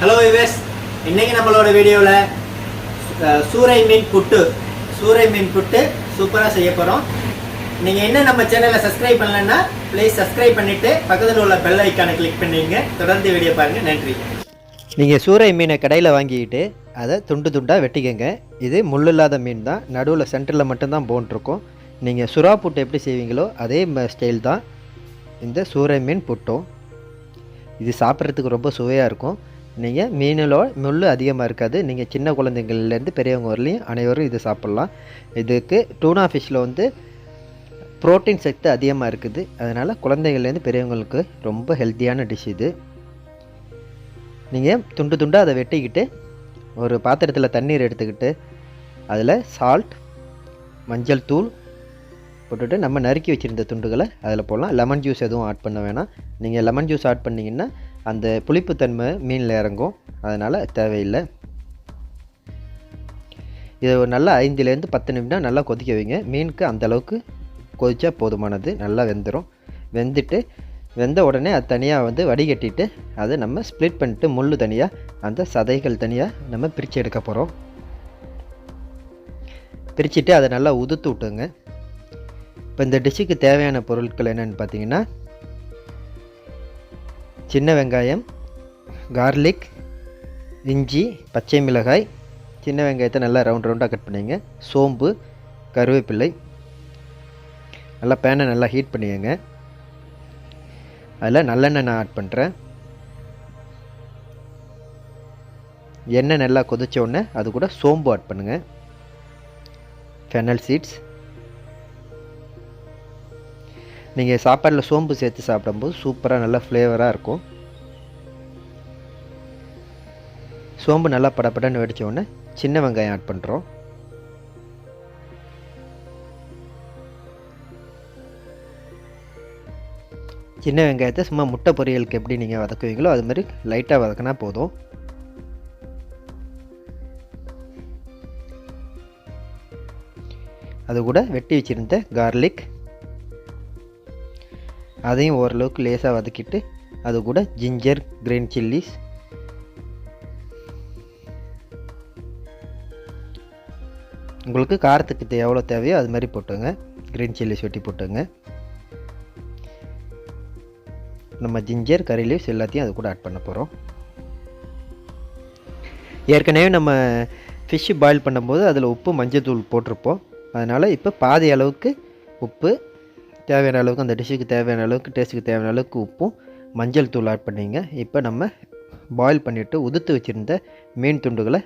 Hello viewers, இன்னைக்கு நம்மளோட வீடியோவில் சூரை மீன் புட்டு சூப்பராக செய்ய போகிறோம். நீங்கள் என்ன நம்ம சேனலை சப்ஸ்கிரைப் பண்ணலன்னா ப்ளீஸ் சப்ஸ்கிரைப் பண்ணிவிட்டு பக்கத்தில் உள்ள பெல் ஐக்கானை கிளிக் பண்ணிங்க. தொடர்ந்து வீடியோ பாருங்கள். நன்றி. நீங்கள் சூரை மீனை கடையில் வாங்கிக்கிட்டு அதை துண்டு துண்டாக வெட்டிக்கங்க. இது முள் இல்லாத மீன் தான், நடுவில் சென்டரில் மட்டும்தான் போன் இருக்கும். நீங்கள் சுறா புட்டு எப்படி செய்வீங்களோ அதே ஸ்டைல் தான் இந்த சூரை மீன் புட்டும். இது சாப்பிட்றதுக்கு ரொம்ப சுவையாக இருக்கும். நீங்கள் மீனில் முள் அதிகமாக இருக்காது. நீங்கள் சின்ன குழந்தைங்கள்லேருந்து பெரியவங்க வரலையும் அனைவரும் இது சாப்பிட்லாம். இதுக்கு டூனா ஃபிஷ்ஷில் வந்து ப்ரோட்டீன் சக்தி அதிகமாக இருக்குது. அதனால் குழந்தைங்கள்லேருந்து பெரியவங்களுக்கு ரொம்ப ஹெல்த்தியான டிஷ் இது. நீங்கள் துண்டு துண்டாக அதை வெட்டிக்கிட்டு ஒரு பாத்திரத்தில் தண்ணீர் எடுத்துக்கிட்டு அதில் சால்ட், மஞ்சள் தூள் போட்டுட்டு நம்ம நறுக்கி வச்சுருந்த துண்டுகளை அதில் போடலாம். லெமன் ஜூஸ் எதுவும் ஆட் பண்ண வேணாம். நீங்கள் லெமன் ஜூஸ் ஆட் பண்ணிங்கன்னா அந்த புளிப்புத்தன்மை மீனில் இறங்கும், அதனால் தேவையில்லை. இதை ஒரு நல்லா 5லேருந்து 10 நிமிடம் நல்லா கொதிக்க வைங்க. மீனுக்கு அந்தளவுக்கு கொதிச்சா போதுமானது. நல்லா வெந்துடும். வெந்த உடனே அது தனியாக வந்து வடிகட்டிட்டு அதை நம்ம ஸ்ப்ளிட் பண்ணிட்டு முள் தனியாக, அந்த சதைகள் தனியாக நம்ம பிரித்து எடுக்க போகிறோம். பிரிச்சுட்டு அதை நல்லா உதுத்து விட்டுங்க. இப்போ இந்த டிஷ்ஷுக்கு தேவையான பொருட்கள் என்னென்னு பார்த்தீங்கன்னா, சின்ன வெங்காயம், கார்லிக், இஞ்சி, பச்சை மிளகாய், சின்ன வெங்காயத்தை நல்லா ரவுண்டாக கட் பண்ணிங்க, சோம்பு, கருவேப்பிலை. நல்லா பேனை நல்லா ஹீட் பண்ணிக்கங்க. அதில் நல்லெண்ணெய் நான் ஆட் பண்ணுறேன். எண்ணெய் நல்லா கொதிச்ச உடனே அது கூட சோம்பு ஆட் பண்ணுங்கள், ஃபெனல் சீட்ஸ். நீங்கள் சாப்பாடில் சோம்பு சேர்த்து சாப்பிடும்போது சூப்பராக நல்லா ஃப்ளேவராக இருக்கும். சோம்பு நல்லா படப்படன்னு வெடித்த உடனே சின்ன வெங்காயம் ஆட் பண்ணுறோம். சின்ன வெங்காயத்தை சும்மா முட்டை பொரியலுக்கு எப்படி நீங்கள் வதக்குவீங்களோ அது மாதிரி லைட்டாக வதக்கினா போதும். அது கூட வெட்டி வச்சுருந்த கார்லிக், அதையும் ஓரளவுக்கு லேசாக வதக்கிட்டு அது கூட ஜிஞ்சர், கிரீன் சில்லிஸ், உங்களுக்கு காரத்துக்கு எவ்வளோ தேவையோ அது மாதிரி போட்டுங்க. கிரீன் சில்லிஸ் வெட்டி போட்டுங்க. நம்ம ஜிஞ்சர், கறி லீவ்ஸ் எல்லாத்தையும் அது கூட ஆட் பண்ண போகிறோம். ஏற்கனவே நம்ம ஃபிஷ்ஷு பாயில் பண்ணும்போது அதில் உப்பு, மஞ்சள் தூள் போட்டிருப்போம். அதனால் இப்போ பாதி அளவுக்கு உப்பு, தேவையான அளவுக்கு அந்த டிஷ்ஷுக்கு தேவையான அளவுக்கு, டேஸ்ட்டுக்கு தேவையான அளவுக்கு உப்பும் மஞ்சள் தூள் ஆட் பண்ணிங்க. இப்போ நம்ம பாயில் பண்ணிவிட்டு உதுத்து வச்சுருந்த மீன் துண்டுகளை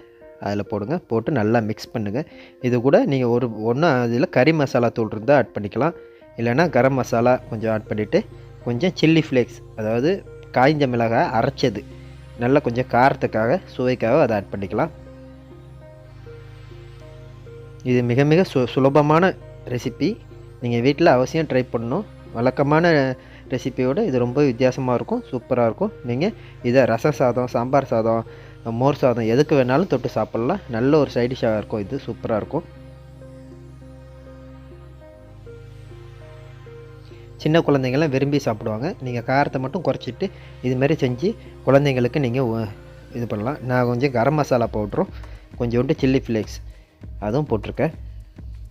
அதில் போடுங்க. போட்டு நல்லா மிக்ஸ் பண்ணுங்கள். இது கூட நீங்கள் ஒன்று அதில் கறி மசாலா தூள் இருந்தால் ஆட் பண்ணிக்கலாம். இல்லைனா கரம் மசாலா கொஞ்சம் ஆட் பண்ணிவிட்டு கொஞ்சம் சில்லி ஃப்ளேக்ஸ், அதாவது காய்ஞ்ச மிளகாய் அரைச்சது, நல்லா கொஞ்சம் காரத்துக்காக, சுவைக்காக அதை ஆட் பண்ணிக்கலாம். இது மிக மிக சுலபமான ரெசிபி. நீங்கள் வீட்டில் அவசியம் ட்ரை பண்ணணும். வழக்கமான ரெசிபியோடு இது ரொம்ப வித்தியாசமாக இருக்கும், சூப்பராக இருக்கும். நீங்கள் இதை ரசம் சாதம், சாம்பார் சாதம், மோர் சாதம் எதுக்கு வேணாலும் தொட்டு சாப்பிட்லாம். நல்ல ஒரு சைட் டிஷ்ஷாக இருக்கும். இது சூப்பராக இருக்கும். சின்ன குழந்தைங்கள்லாம் விரும்பி சாப்பிடுவாங்க. நீங்கள் காரத்தை மட்டும் குறைச்சிட்டு இதுமாரி செஞ்சு குழந்தைங்களுக்கு நீங்கள் இது பண்ணலாம். நான் கொஞ்சம் கரம் மசாலா பவுட்ரும் கொஞ்சோண்டு சில்லி ஃப்ளேக்ஸ் அதுவும் போட்டிருக்கேன்.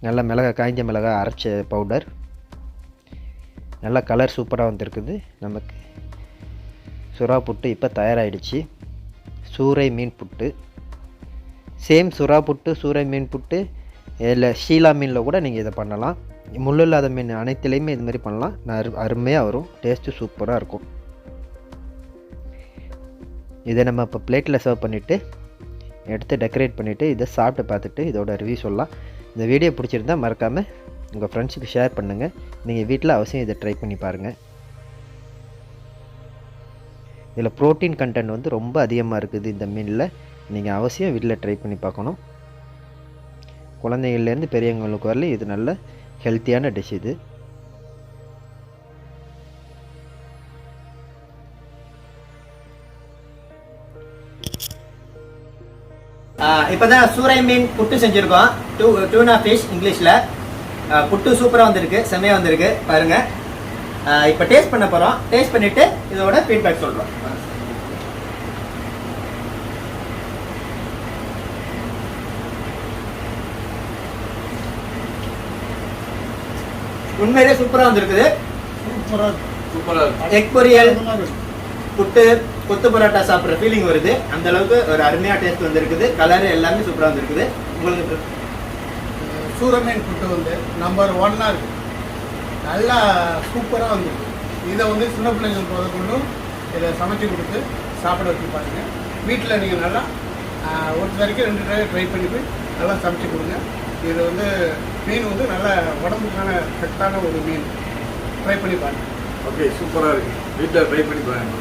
நல்ல மிளகாய், காய்ஞ்ச மிளகாய் அரைச்ச பவுடர். நல்லா கலர் சூப்பராக வந்துருக்குது. நமக்கு சுறா புட்டு இப்போ தயாராகிடுச்சு. சூரை மீன் புட்டு, சேம் சுறா புட்டு, சூரை மீன் புட்டு, இல்லை ஷீலா மீனில் கூட நீங்கள் இதை பண்ணலாம். முள் இல்லாத மீன் அனைத்துலேயுமே இது மாதிரி பண்ணலாம். அருமையாக வரும், டேஸ்ட்டு சூப்பராக இருக்கும். இதை நம்ம இப்போ பிளேட்டில் சர்வ் பண்ணிவிட்டு எடுத்து டெக்கரேட் பண்ணிவிட்டு இதை சாப்பிட்டு பார்த்துட்டு இதோட ரிவ்யூ சொல்லலாம். இந்த வீடியோ பிடிச்சிருந்தால் மறக்காமல் உங்கள் ஃப்ரெண்ட்ஸுக்கு ஷேர் பண்ணுங்கள். நீங்கள் வீட்டில் அவசியம் இதை ட்ரை பண்ணி பாருங்கள். இதில் ப்ரோட்டீன் கண்டென்ட் வந்து ரொம்ப அதிகமாக இருக்குது இந்த மீனில். நீங்கள் அவசியம் வீட்டில் ட்ரை பண்ணி பார்க்கணும். குழந்தைகள்லேருந்து பெரியவங்களுக்கு வரலையும் இது நல்ல ஹெல்த்தியான டிஷ் இது. இப்போ தான் சூரை மீன் புட்டு செஞ்சுருக்கோம். டூனா ஃபிஷ் இங்கிலீஷில். புட்டு சூப்பராக வந்திருக்கு, செம்மையாக வந்திருக்கு பாருங்கள். இப்போ டேஸ்ட் பண்ண போகிறோம். டேஸ்ட் பண்ணிவிட்டு இதோட ஃபீட்பேக் சொல்கிறோம். உண்மையிலே சூப்பரா வந்திருக்குது. சூப்பரா இருக்கு. எக் பொரியல், புட்டு, கொத்து பரோட்டா சாப்பிட்ற ஃபீலிங் வருது. அந்த அளவுக்கு ஒரு அருமையா டேஸ்ட் வந்திருக்குது. கலர் எல்லாமே சூப்பரா வந்திருக்குது. உங்களுக்கு சூரை மீன் புட்டு வந்து நம்பர் 1 இருக்கு. நல்லா சூப்பராக வந்துருக்கு. இதை வந்து சின்ன பிள்ளைங்களுக்கு முதற்கொண்டும் இதை சமைச்சு கொடுத்து சாப்பிட வச்சு பாருங்க. வீட்டில் நீங்கள் நல்லா ஒரு வரைக்கும் 2 தடவை ட்ரை பண்ணி போய் நல்லா சமைச்சு கொடுங்க. இது வந்து மீன் வந்து நல்ல உடம்புக்கான சத்தான ஒரு மீன். ட்ரை பண்ணி பாருங்கள். ஓகே, சூப்பராக இருக்கு. வீட்டில் ட்ரை பண்ணி பாருங்க.